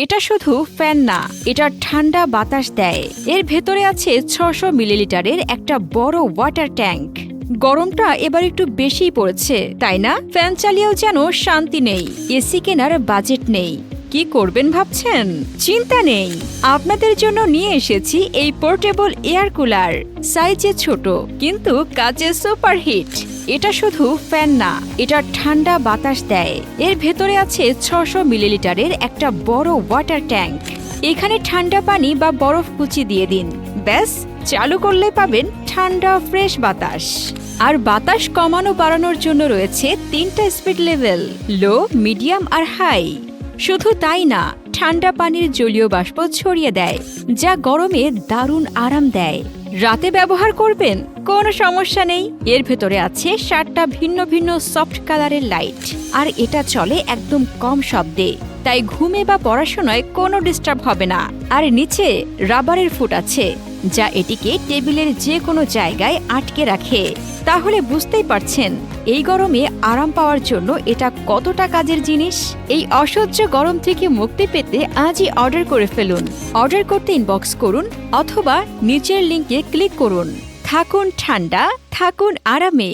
এটা শুধু ফ্যান না, এটা ঠান্ডা বাতাস দেয়। এর ভেতরে আছে ৬০০ মিলিলিটারের একটা বড় ওয়াটার ট্যাঙ্ক। গরমটা এবার একটু বেশিই পড়েছে, তাই না? ফ্যান চালিয়েও যেন শান্তি নেই। এসি কেনার বাজেট নেই। কি করবেন ভাবছেন? চিন্তা নেই, আপনাদের জন্য নিয়ে এসেছি এই পোর্টেবল এয়ার কুলার। সাইজে ছোট কিন্তু কাজে সুপারহিট। এটা শুধু ফ্যান না, এটা ঠান্ডা বাতাস দেয়। এর ভেতরে আছে ৬০০ মিলিলিটারের একটা বড় ওয়াটার ট্যাঙ্ক। এখানে ঠান্ডা পানি বা বরফ কুচি দিয়ে দিন, ব্যাস চালু করলে পাবেন ঠান্ডা ফ্রেশ বাতাস। আর বাতাস কমানো বাড়ানোর জন্য রয়েছে ৩টা স্পিড লেভেল, লো, মিডিয়াম আর হাই। শুধু তাই না, ঠান্ডা পানির জলীয় বাষ্প ছড়িয়ে দেয়, যা গরমে দারুণ আরাম দেয়। রাতে ব্যবহার করবেন, কোনো সমস্যা নেই। এর ভেতরে আছে 7টা ভিন্ন ভিন্ন সফট কালারের লাইট, আর এটা চলে একদম কম শব্দে, তাই ঘুমে বা পড়াশোনায় কোনো ডিস্টার্ব হবে না। আর নিচে রাবারের ফুট আছে, যা এটিকে টেবিলের যে কোনো জায়গায় আটকে রাখে। তাহলে বুঝতেই পারছেন এই গরমে আরাম পাওয়ার জন্য এটা কতটা কাজের জিনিস। এই অসহ্য গরম থেকে মুক্তি পেতে আজই অর্ডার করে ফেলুন। অর্ডার করতে ইনবক্স করুন অথবা নিচের লিংকে ক্লিক করুন। থাকুন ঠান্ডা, থাকুন আরামে।